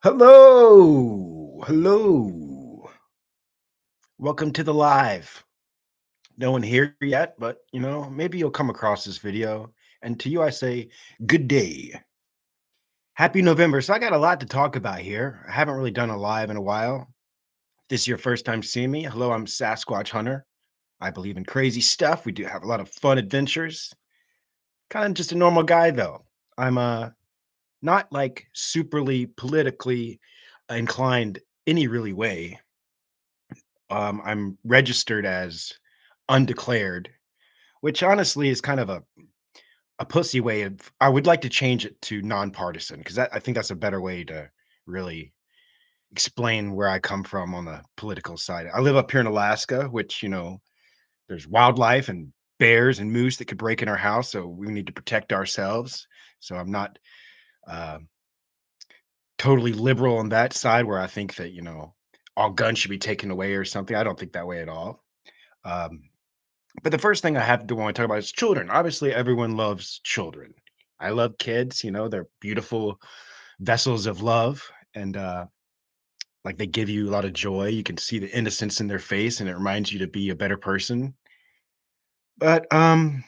Hello, hello. Welcome to the live. No one here yet, but maybe you'll come across this video. And to you, I say good day. Happy November. So I got a lot to talk about here. I haven't really done a live in a while. If this is your first time seeing me. Hello, I'm Sasquatch Hunter. I believe in crazy stuff. We do have a lot of fun adventures. Kind of just a normal guy though. I'm not like superly politically inclined any really way. I'm registered as undeclared, which honestly is kind of a pussy way of I would like to change it to nonpartisan because I think that's a better way to really explain where I come from on the political side. I live up here in Alaska, which, there's wildlife and bears and moose that could break in our house, so we need to protect ourselves. So I'm not uh, totally liberal on that side where I think that, all guns should be taken away or something. I don't think that way at all. Um, But the first thing I have to want to talk about is children. Obviously, everyone loves children. I love kids, they're beautiful vessels of love and like they give you a lot of joy. You can see the innocence in their face and it reminds you to be a better person. But it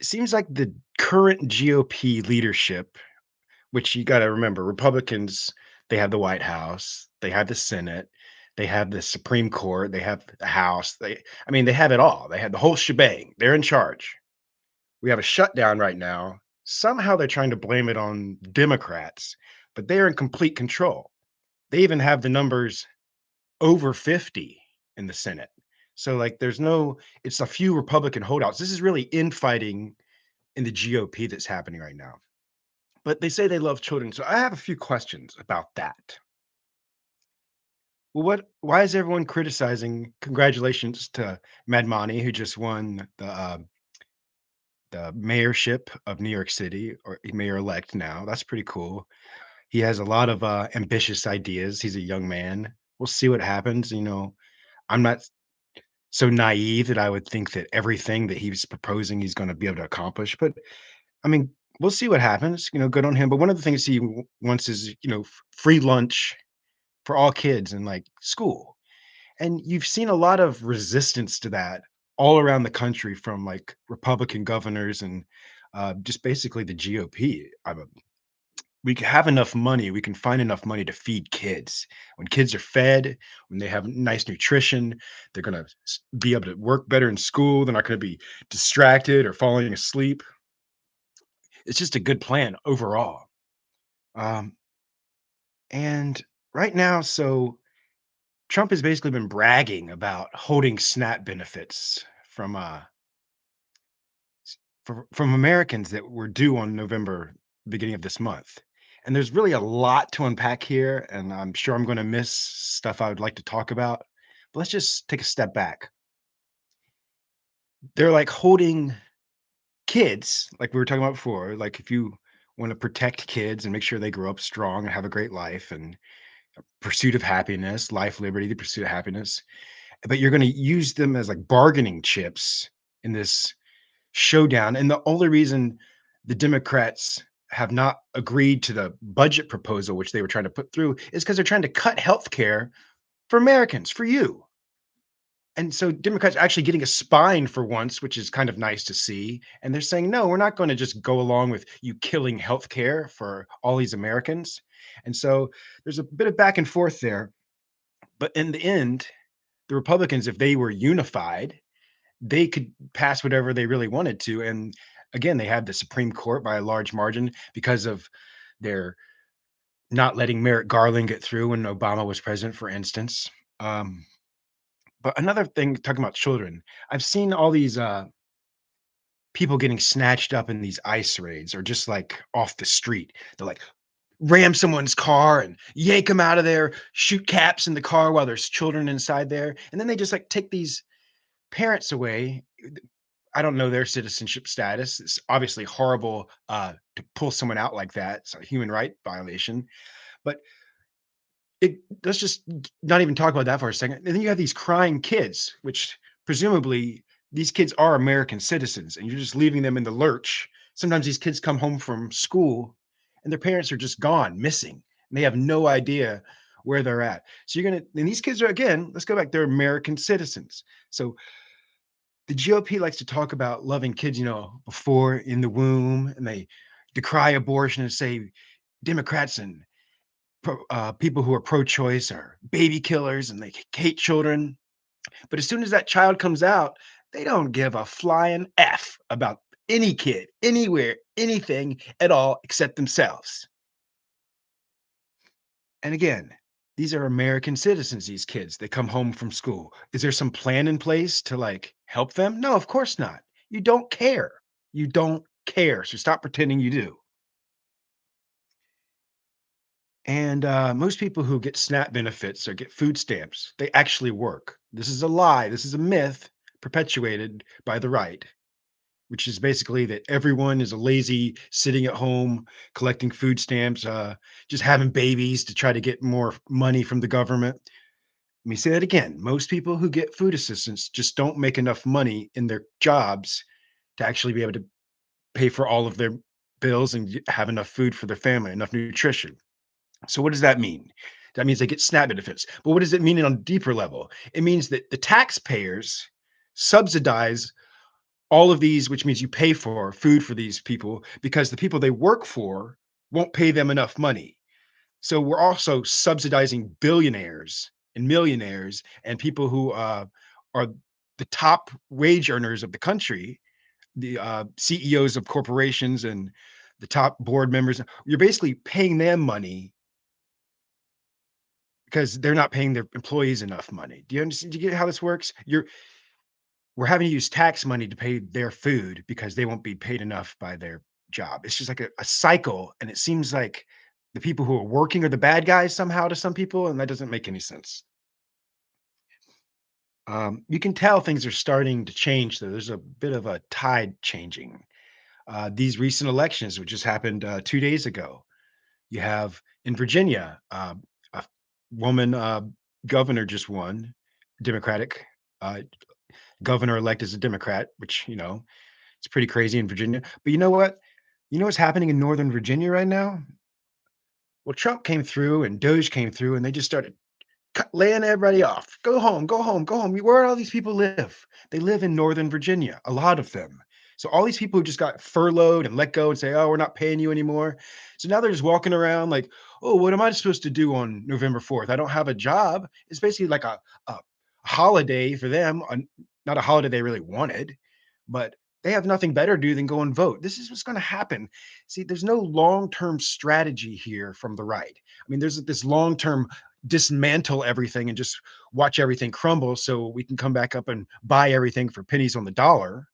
seems like the current GOP leadership, which you got to remember, Republicans, they have the White House, they have the Senate, they have the Supreme Court, they have the House. They have it all. They have the whole shebang. They're in charge. We have a shutdown right now. Somehow they're trying to blame it on Democrats, but they're in complete control. They even have the numbers over 50 in the Senate. So, like, it's a few Republican holdouts. This is really infighting in the GOP that's happening right now. But they say they love children. So, I have a few questions about that. Well, why is everyone criticizing? Congratulations to Madmani, who just won the mayorship of New York City, or mayor-elect now. That's pretty cool. He has a lot of, ambitious ideas. He's a young man. We'll see what happens, I'm not so naive that I would think that everything that he's proposing he's gonna be able to accomplish, but, I mean, we'll see what happens, good on him, but one of the things he wants is, free lunch for all kids in, like, school, and you've seen a lot of resistance to that all around the country from, like, Republican governors and, just basically the GOP. We can have enough money, we can find enough money to feed kids. When kids are fed, when they have nice nutrition, they're gonna be able to work better in school, they're not gonna be distracted or falling asleep. It's just a good plan overall. Um, and right now, so Trump has basically been bragging about holding SNAP benefits from from Americans that were due on November, beginning of this month. And there's really a lot to unpack here, and I'm sure I'm going to miss stuff I would like to talk about. But let's just take a step back. They're like holding kids, like we were talking about before. Like if you want to protect kids and make sure they grow up strong and have a great life and pursuit of happiness, life, liberty, the pursuit of happiness, but you're going to use them as like bargaining chips in this showdown. And the only reason the Democrats have not agreed to the budget proposal, which they were trying to put through, is because they're trying to cut health care for Americans, for you. And so Democrats are actually getting a spine for once, which is kind of nice to see. And they're saying, no, we're not going to just go along with you killing health care for all these Americans. And so there's a bit of back and forth there. But in the end, the Republicans, if they were unified, they could pass whatever they really wanted to. And again, they had the Supreme Court by a large margin because of their not letting Merrick Garland get through when Obama was president, for instance. Um, but another thing, talking about children, I've seen all these people getting snatched up in these ICE raids or just like off the street. They're like ram someone's car and yank them out of there, shoot caps in the car while there's children inside there. And then they just like take these parents away. I don't know their citizenship status. It's obviously horrible to pull someone out like that. It's a human right violation. But let's just not even talk about that for a second. And then you have these crying kids, which presumably these kids are American citizens, and you're just leaving them in the lurch. Sometimes these kids come home from school and their parents are just gone, missing. and they have no idea where they're at. So you're gonna and these kids are again, let's go back, they're American citizens. So the GOP likes to talk about loving kids, before in the womb, and they decry abortion and say Democrats and people who are pro-choice are baby killers and they hate children. But as soon as that child comes out, they don't give a flying F about any kid, anywhere, anything at all except themselves. And again, these are American citizens, these kids. They come home from school. Is there some plan in place to like help them? No, of course not. You don't care. You don't care. So stop pretending you do. And most people who get SNAP benefits or get food stamps, they actually work. This is a lie. This is a myth perpetuated by the right, which is basically that everyone is a lazy sitting at home collecting food stamps, just having babies to try to get more money from the government. Let me say that again. Most people who get food assistance just don't make enough money in their jobs to actually be able to pay for all of their bills and have enough food for their family, enough nutrition. So what does that mean? That means they get SNAP benefits. But what does it mean on a deeper level? It means that the taxpayers subsidize all of these, which means you pay for food for these people because the people they work for won't pay them enough money. So we're also subsidizing billionaires and millionaires and people who are the top wage earners of the country, the CEOs of corporations and the top board members. You're basically paying them money because they're not paying their employees enough money. Do you understand? Do you get how this works? We're having to use tax money to pay their food because they won't be paid enough by their job. It's just like a cycle, and it seems like the people who are working are the bad guys somehow to some people, and that doesn't make any sense. You can tell things are starting to change, though. There's a bit of a tide changing. These recent elections, which just happened 2 days ago, you have in Virginia, a woman governor just won, Democratic uh, governor elect as a Democrat, which it's pretty crazy in Virginia. But you know what? You know what's happening in Northern Virginia right now? Well, Trump came through and Doge came through, and they just started laying everybody off. Go home, go home, go home. Where all these people live? They live in Northern Virginia, a lot of them. So all these people who just got furloughed and let go and say, "Oh, we're not paying you anymore." So now they're just walking around like, "Oh, what am I supposed to do on November 4th? I don't have a job." It's basically like a holiday for them, not a holiday they really wanted, but they have nothing better to do than go and vote. This is what's going to happen. See, there's no long-term strategy here from the right. I mean, there's this long-term dismantle everything and just watch everything crumble so we can come back up and buy everything for pennies on the dollar.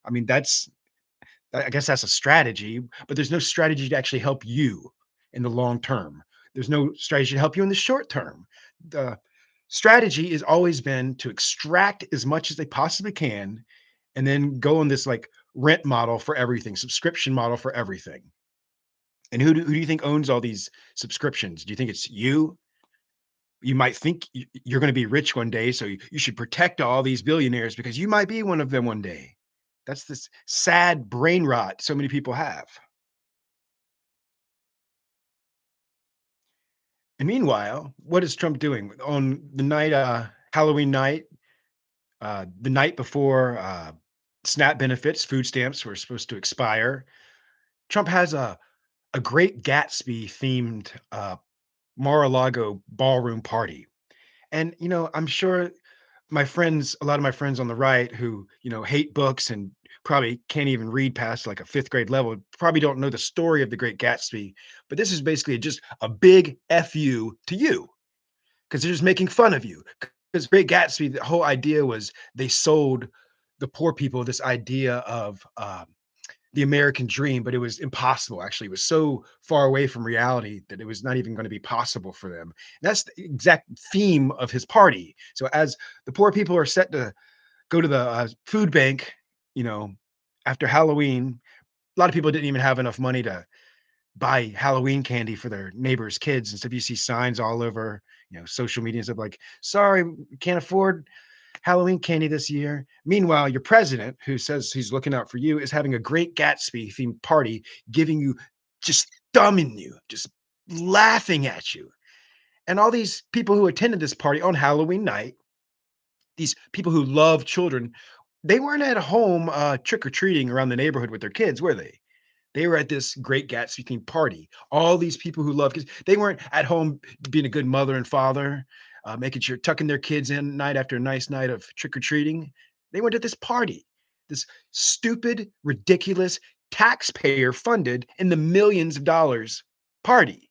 I mean, I guess that's a strategy, but there's no strategy to actually help you in the long term. There's no strategy to help you in the short term. The strategy has always been to extract as much as they possibly can and then go on this like rent model for everything, subscription model for everything. And who do you think owns all these subscriptions? Do you think it's you? You might think you're going to be rich one day, so you should protect all these billionaires because you might be one of them one day. That's this sad brain rot so many people have. And meanwhile, what is Trump doing on the night, Halloween night, the night before SNAP benefits, food stamps were supposed to expire? Trump has a Great Gatsby themed Mar-a-Lago ballroom party. And I'm sure a lot of my friends on the right who, hate books and probably can't even read past like a fifth grade level, probably don't know the story of the Great Gatsby. But this is basically just a big FU to you because they're just making fun of you. Because Great Gatsby, the whole idea was they sold the poor people this idea of the American dream, but it was impossible. Actually, it was so far away from reality that it was not even going to be possible for them. And that's the exact theme of his party. So as the poor people are set to go to the food bank, you know, after Halloween, a lot of people didn't even have enough money to buy Halloween candy for their neighbors' kids. And so you see signs all over, social media and stuff like, sorry, we can't afford Halloween candy this year. Meanwhile, your president, who says he's looking out for you, is having a Great Gatsby themed party, giving you just thumbing you, just laughing at you. And all these people who attended this party on Halloween night, these people who love children, they weren't at home trick or treating around the neighborhood with their kids, were they? They were at this Great Gatsby themed party. All these people who love kids, they weren't at home being a good mother and father, making sure tucking their kids in night after a nice night of trick or treating. They went to this party, this stupid, ridiculous, taxpayer funded in the millions of dollars party.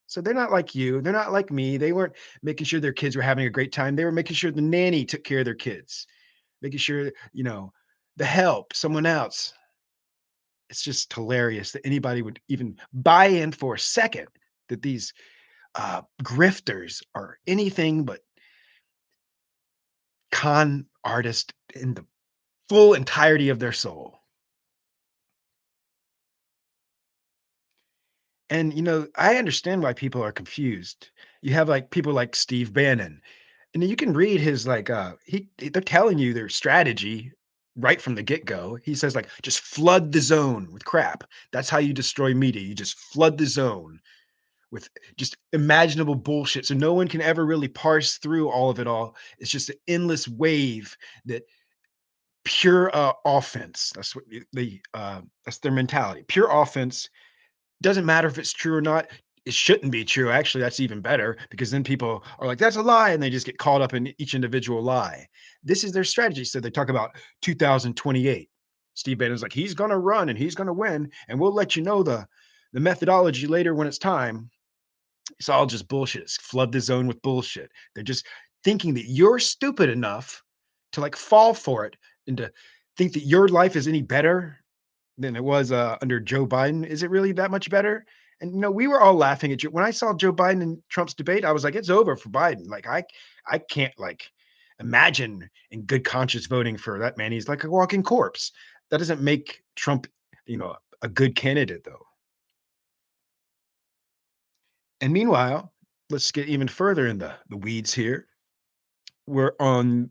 So they're not like you. They're not like me. They weren't making sure their kids were having a great time. They were making sure the nanny took care of their kids, making sure, the help, someone else. It's just hilarious that anybody would even buy in for a second that these grifters are anything but con artists in the full entirety of their soul. And I understand why people are confused. You have like people like Steve Bannon, and you can read his like they're telling you their strategy right from the get-go. He says like just flood the zone with crap. That's how you destroy media. You just flood the zone with just imaginable bullshit. So no one can ever really parse through all of it all. It's just an endless wave that pure offense. That's what that's their mentality. Pure offense. Doesn't matter if it's true or not. It shouldn't be true. Actually, that's even better because then people are like, that's a lie. And they just get caught up in each individual lie. This is their strategy. So they talk about 2028. Steve Bannon's like, he's going to run and he's going to win. And we'll let you know the methodology later when it's time. It's all just bullshit. It's flood the zone with bullshit. They're just thinking that you're stupid enough to like fall for it and to think that your life is any better than it was under Joe Biden. Is it really that much better? And we were all laughing at you when I saw Joe Biden and Trump's debate. I was like, it's over for Biden. Like I can't like imagine in good conscience voting for that man. He's like a walking corpse. That doesn't make Trump, a good candidate though. And meanwhile, let's get even further in the weeds here. We're on,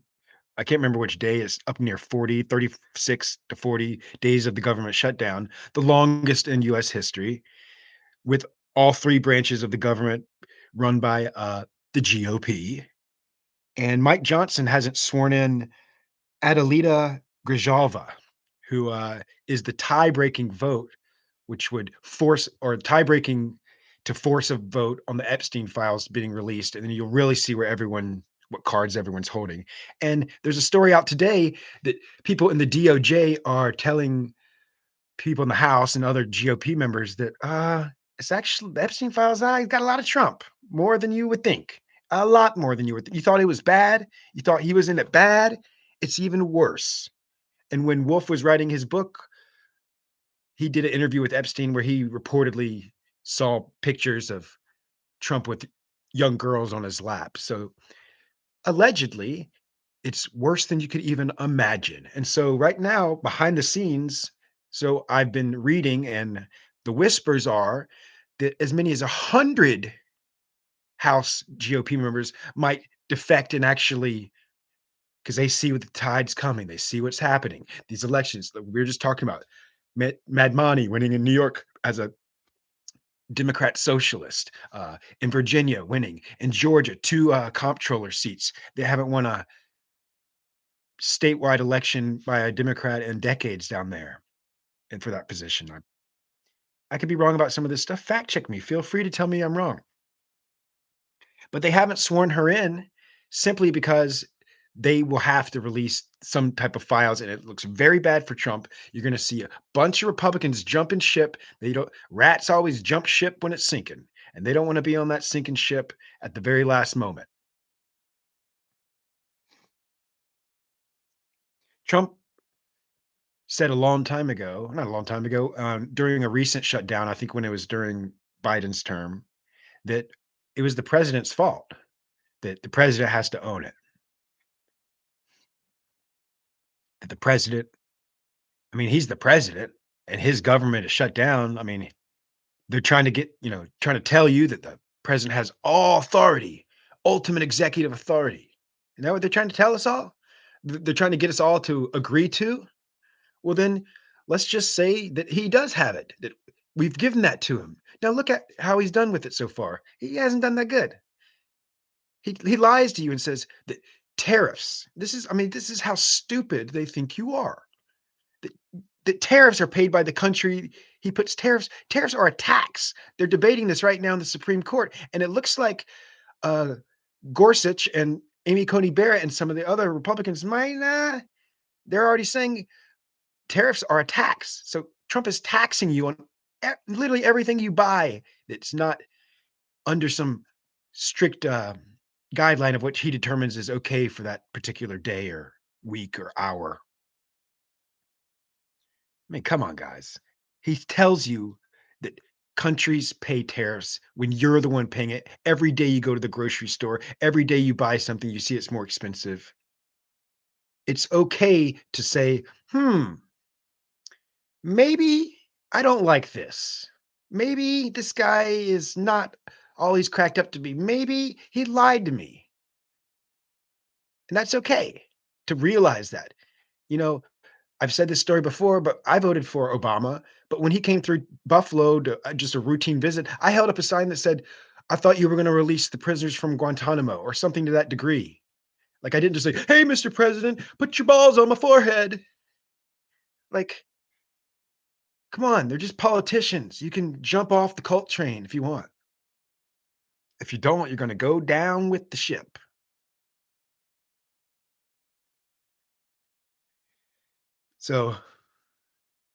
I can't remember which day, is up near 40, 36 to 40 days of the government shutdown, the longest in US history, with all three branches of the government run by the GOP. And Mike Johnson hasn't sworn in Adelita Grajova, who is the tie-breaking vote, which would force or tie-breaking to force a vote on the Epstein files being released, and then you'll really see what cards everyone's holding. And there's a story out today that people in the DOJ are telling people in the House and other GOP members that it's actually the Epstein files. Got a lot of Trump, more than you would think, a lot more than you would. You thought it was bad. You thought he was in it bad. It's even worse. And when Wolf was writing his book, he did an interview with Epstein where he reportedly saw pictures of Trump with young girls on his lap. So allegedly, it's worse than you could even imagine. And so right now, behind the scenes, so I've been reading, and the whispers are that as many as 100 House GOP members might defect and actually, because they see what the tide's coming, they see what's happening. These elections that we are just talking about, Madmani winning in New York as a Democrat socialist, in Virginia winning, in Georgia, two comptroller seats. They haven't won a statewide election by a Democrat in decades down there, and for that position. I could be wrong about some of this stuff. Fact check me. Feel free to tell me I'm wrong. But they haven't sworn her in simply because they will have to release some type of files, and it looks very bad for Trump. You're going to see a bunch of Republicans jumping ship. They don't Rats always jump ship when it's sinking, and they don't want to be on that sinking ship at the very last moment. Trump said a long time ago, not a long time ago, during a recent shutdown, I think when it was during Biden's term, that it was the president's fault, that the president has to own it. That the president, I mean, he's the president and his government is shut down. I mean, they're trying to trying to tell you that the president has all authority, ultimate executive authority. Is that what they're trying to tell us all? They're trying to get us all to agree to? Well, then let's just say that he does have it, that We've given that to him. Now look at how he's done with it so far. He hasn't done that good. He lies to you and says that tariffs. This is how stupid they think you are. That, that tariffs are paid by the country. He puts tariffs. Tariffs are a tax. They're debating this right now in the Supreme Court, and it looks like uh, Gorsuch and Amy Coney Barrett and some of the other Republicans might. They're already saying tariffs are a tax. So Trump is taxing you on literally everything you buy. That's not under some strict guideline of which he determines is okay for that particular day or week or hour. I mean, come on, guys. He tells you that countries pay tariffs when you're the one paying it. Every day you go to the grocery store, every day you buy something, you see it's more expensive. It's okay to say, maybe I don't like this. Maybe this guy is not all he's cracked up to be. Maybe he lied to me. And that's okay to realize that. You know, I've said this story before, but I voted for Obama. But when he came through Buffalo to just a routine visit, I held up a sign that said, I thought you were going to release the prisoners from Guantanamo or something to that degree. Like I didn't just say, hey, Mr. President, put your balls on my forehead. Like, come on, they're just politicians. You can jump off the cult train if you want. If you don't, you're going to go down with the ship. So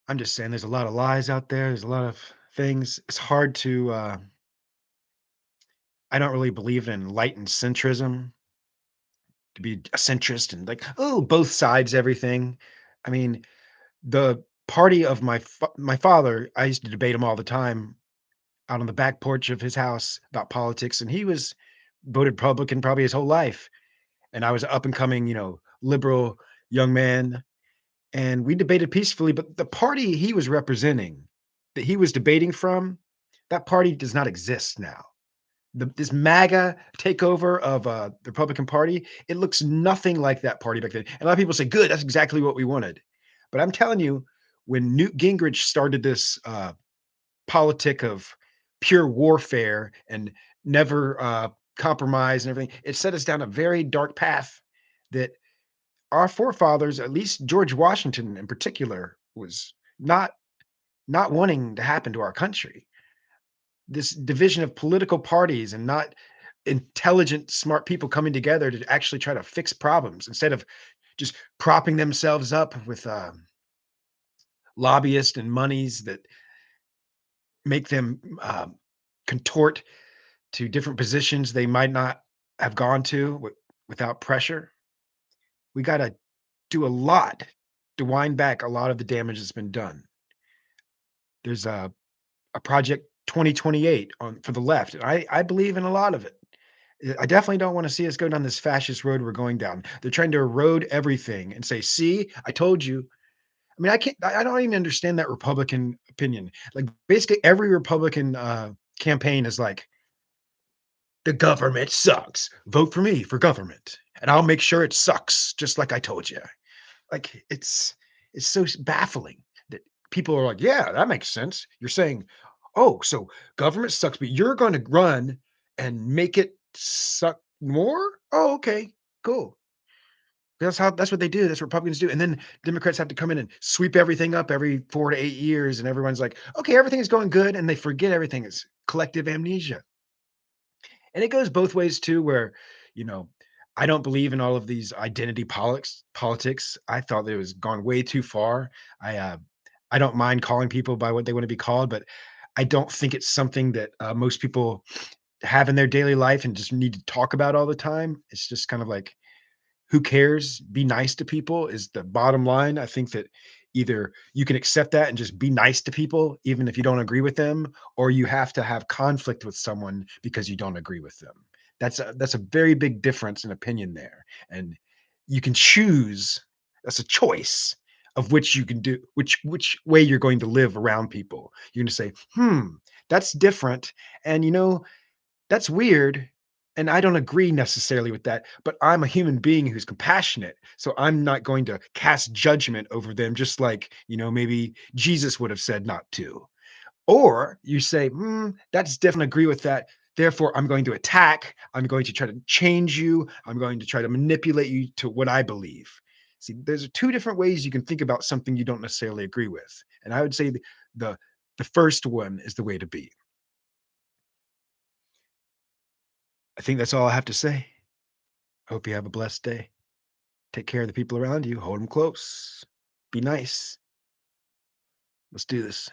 I'm just saying there's a lot of lies out there. There's a lot of things. It's hard to, I don't really believe in enlightened centrism to be a centrist and like, oh, both sides, everything. I mean, the party of my father, I used to debate him all the time out on the back porch of his house about politics, and he was voted Republican probably his whole life. And I was an up and coming, liberal young man, and we debated peacefully. But the party he was representing, that he was debating from, that party does not exist now. This MAGA takeover of the Republican Party, it looks nothing like that party back then. And a lot of people say, "Good, that's exactly what we wanted." But I'm telling you, when Newt Gingrich started this politic of pure warfare and never compromise and everything, it set us down a very dark path that our forefathers, at least George Washington in particular, was not wanting to happen to our country. This division of political parties and not intelligent, smart people coming together to actually try to fix problems instead of just propping themselves up with lobbyists and monies that make them contort to different positions they might not have gone to without pressure. We got to do a lot to wind back a lot of the damage that's been done. There's a project 2028 on for the left. And I believe in a lot of it. I definitely don't want to see us go down this fascist road we're going down. They're trying to erode everything and say, "See, I told you." I mean, I don't even understand that Republican opinion. Like basically every Republican campaign is like, the government sucks. Vote for me for government, and I'll make sure it sucks, just like I told you. Like it's so baffling that people are like, yeah, that makes sense. You're saying, oh, so government sucks, but you're going to run and make it suck more. Oh, okay, cool. That's what they do. That's what Republicans do. And then Democrats have to come in and sweep everything up every 4 to 8 years, and everyone's like, okay, everything is going good, and they forget everything. It's collective amnesia. And it goes both ways too, where, you know, I don't believe in all of these identity politics. I thought that it was gone way too far. I don't mind calling people by what they want to be called, but I don't think it's something that most people have in their daily life and just need to talk about all the time. It's just kind of like, who cares? Be nice to people is the bottom line. I think that either you can accept that and just be nice to people, even if you don't agree with them, or you have to have conflict with someone because you don't agree with them. That's a very big difference in opinion there. And you can choose, that's a choice of which you can do, which way you're going to live around people. You're going to say, that's different. And that's weird, and I don't agree necessarily with that, but I'm a human being who's compassionate, so I'm not going to cast judgment over them just like, maybe Jesus would have said not to. Or you say, that's definitely agree with that. Therefore, I'm going to attack. I'm going to try to change you. I'm going to try to manipulate you to what I believe. See, there's two different ways you can think about something you don't necessarily agree with. And I would say the, the first one is the way to be. I think that's all I have to say. Hope you have a blessed day. Take care of the people around you. Hold them close. Be nice. Let's do this.